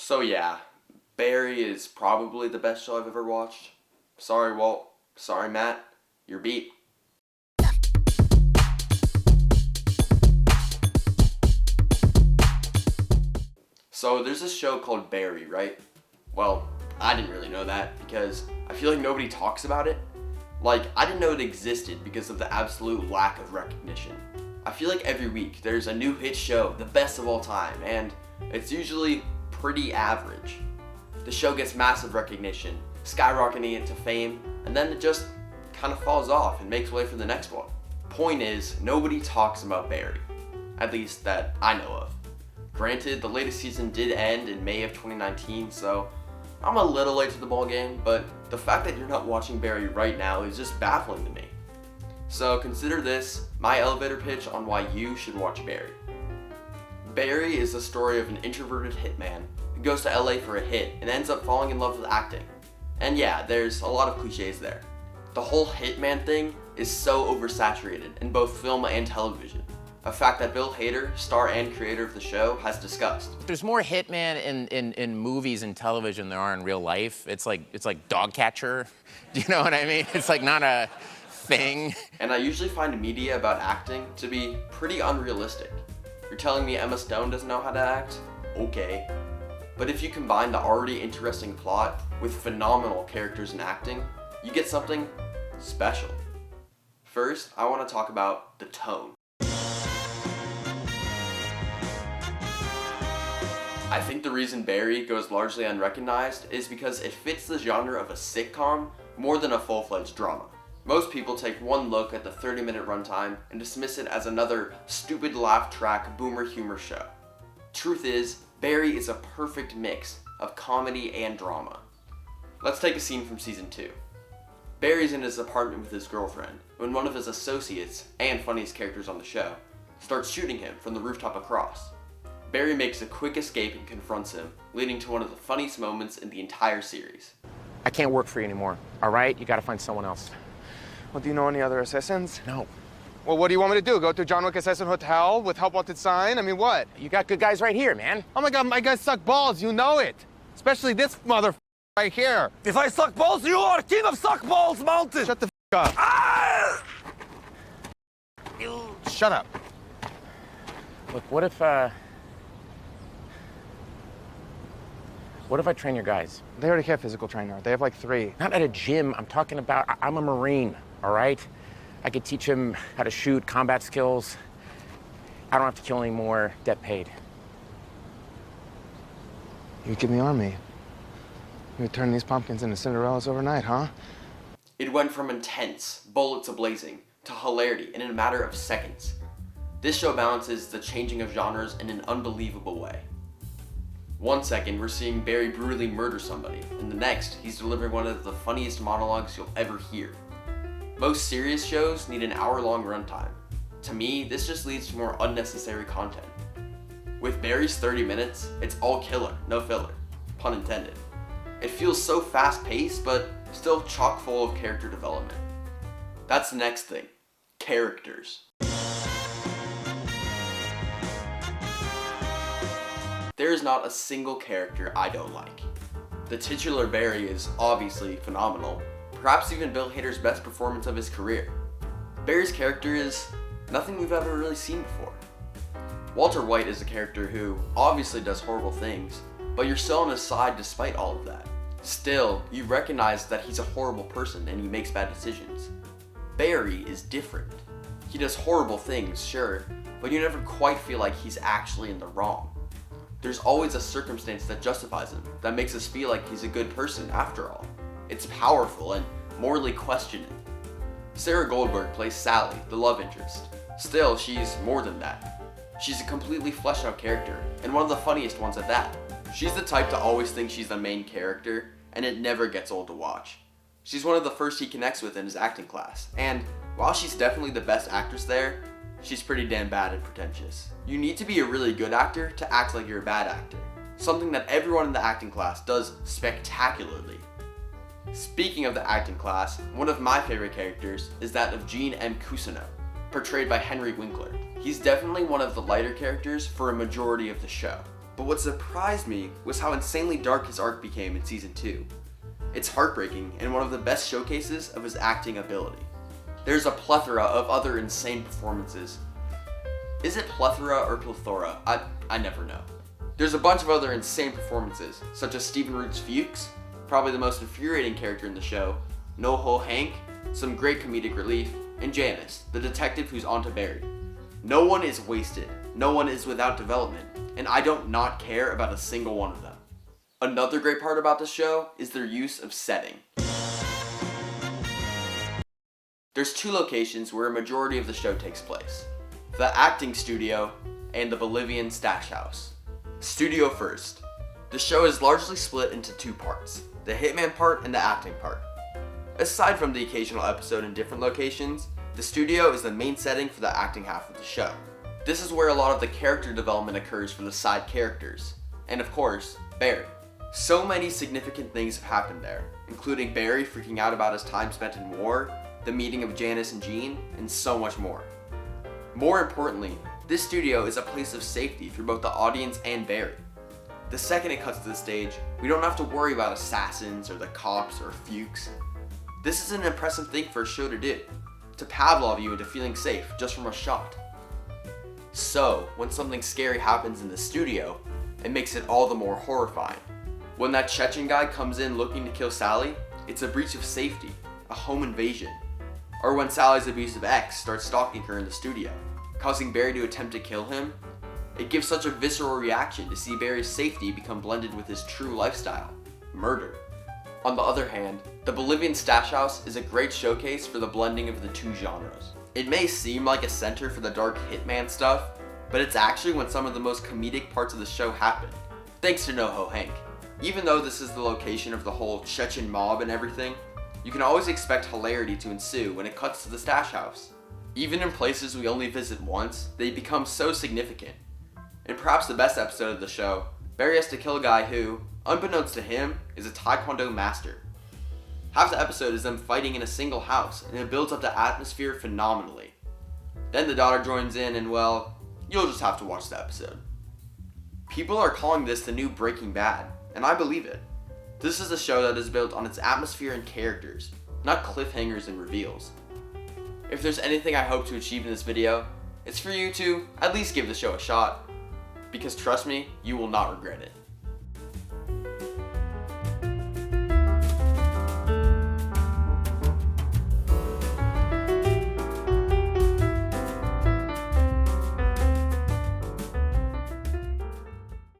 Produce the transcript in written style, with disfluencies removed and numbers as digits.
So yeah, Barry is probably the best show I've ever watched. Sorry, Walt. Sorry, Matt. You're beat. So there's this show called Barry, right? Well, I didn't really know that because I feel like nobody talks about it. Like, I didn't know it existed because of the absolute lack of recognition. I feel like every week there's a new hit show, the best of all time, and it's usually pretty average. The show gets massive recognition, skyrocketing it to fame, and then it just kind of falls off and makes way for the next one. Point is, nobody talks about Barry. At least that I know of. Granted, the latest season did end in May of 2019, so I'm a little late to the ball game, but the fact that you're not watching Barry right now is just baffling to me. So consider this my elevator pitch on why you should watch Barry. Barry is the story of an introverted hitman who goes to LA for a hit and ends up falling in love with acting. And yeah, there's a lot of cliches there. The whole hitman thing is so oversaturated in both film and television. A fact that Bill Hader, star and creator of the show, has discussed. There's more hitman in movies and television than there are in real life. It's like dog catcher. Do you know what I mean? It's like not a thing. And I usually find media about acting to be pretty unrealistic. You're telling me Emma Stone doesn't know how to act? Okay. But if you combine the already interesting plot with phenomenal characters and acting, you get something special. First, I want to talk about the tone. I think the reason Barry goes largely unrecognized is because it fits the genre of a sitcom more than a full-fledged drama. Most people take one look at the 30-minute runtime and dismiss it as another stupid laugh track boomer humor show. Truth is, Barry is a perfect mix of comedy and drama. Let's take a scene from season 2. Barry's in his apartment with his girlfriend when one of his associates, and funniest characters on the show, starts shooting him from the rooftop across. Barry makes a quick escape and confronts him, leading to one of the funniest moments in the entire series. I can't work for you anymore, all right? You gotta find someone else. Well, do you know any other assassins? No. Well, what do you want me to do? Go to John Wick Assassin Hotel with help wanted sign? I mean, what? You got good guys right here, man. Oh my God, my guys suck balls. You know it. Especially this mother right here. If I suck balls, you are king of suck balls mountain. Shut the up. Ah! Shut up. Look, what if I train your guys? They already have physical trainer. They have like 3. Not at a gym. I'm talking about, I'm a Marine, all right? I could teach him how to shoot, combat skills. I don't have to kill anymore, debt paid. You give me army. You would turn these pumpkins into Cinderellas overnight, huh? It went from intense, bullets a-blazing, to hilarity in a matter of seconds. This show balances the changing of genres in an unbelievable way. One second, we're seeing Barry brutally murder somebody, and the next, he's delivering one of the funniest monologues you'll ever hear. Most serious shows need an hour-long runtime. To me, this just leads to more unnecessary content. With Barry's 30 minutes, it's all killer, no filler. Pun intended. It feels so fast-paced, but still chock full of character development. That's the next thing. Characters. There is not a single character I don't like. The titular Barry is obviously phenomenal, perhaps even Bill Hader's best performance of his career. Barry's character is nothing we've ever really seen before. Walter White is a character who obviously does horrible things, but you're still on his side despite all of that. Still, you recognize that he's a horrible person and he makes bad decisions. Barry is different. He does horrible things, sure, but you never quite feel like he's actually in the wrong. There's always a circumstance that justifies him, that makes us feel like he's a good person after all. It's powerful and morally questioning. Sarah Goldberg plays Sally, the love interest. Still, she's more than that. She's a completely fleshed out character, and one of the funniest ones at that. She's the type to always think she's the main character, and it never gets old to watch. She's one of the first he connects with in his acting class, and while she's definitely the best actress there, she's pretty damn bad and pretentious. You need to be a really good actor to act like you're a bad actor. Something that everyone in the acting class does spectacularly. Speaking of the acting class, one of my favorite characters is that of Gene M. Cousineau, portrayed by Henry Winkler. He's definitely one of the lighter characters for a majority of the show. But what surprised me was how insanely dark his arc became in season 2. It's heartbreaking and one of the best showcases of his acting ability. There's a plethora of other insane performances. Is it plethora or plethora? I never know. There's a bunch of other insane performances, such as Stephen Root's Fuchs, probably the most infuriating character in the show, NoHo Hank, some great comedic relief, and Janice, the detective who's onto Barry. No one is wasted, no one is without development, and I don't not care about a single one of them. Another great part about the show is their use of setting. There's 2 locations where a majority of the show takes place: the acting studio and the Bolivian stash house. Studio first. The show is largely split into 2 parts, the hitman part and the acting part. Aside from the occasional episode in different locations, the studio is the main setting for the acting half of the show. This is where a lot of the character development occurs for the side characters, and of course, Barry. So many significant things have happened there, including Barry freaking out about his time spent in war, the meeting of Janice and Jean, and so much more. More importantly, this studio is a place of safety for both the audience and Barry. The second it cuts to the stage, we don't have to worry about assassins or the cops or Fuchs. This is an impressive thing for a show to do, to Pavlov you into feeling safe just from a shot. So, when something scary happens in the studio, it makes it all the more horrifying. When that Chechen guy comes in looking to kill Sally, it's a breach of safety, a home invasion. Or when Sally's abusive ex starts stalking her in the studio, causing Barry to attempt to kill him, it gives such a visceral reaction to see Barry's safety become blended with his true lifestyle, murder. On the other hand, the Bolivian stash house is a great showcase for the blending of the 2 genres. It may seem like a center for the dark hitman stuff, but it's actually when some of the most comedic parts of the show happen, thanks to NoHo Hank. Even though this is the location of the whole Chechen mob and everything, you can always expect hilarity to ensue when it cuts to the stash house. Even in places we only visit once, they become so significant. In perhaps the best episode of the show, Barry has to kill a guy who, unbeknownst to him, is a Taekwondo master. Half the episode is them fighting in a single house, and it builds up the atmosphere phenomenally. Then the daughter joins in and, well, you'll just have to watch the episode. People are calling this the new Breaking Bad, and I believe it. This is a show that is built on its atmosphere and characters, not cliffhangers and reveals. If there's anything I hope to achieve in this video, it's for you to at least give the show a shot, because trust me, you will not regret it.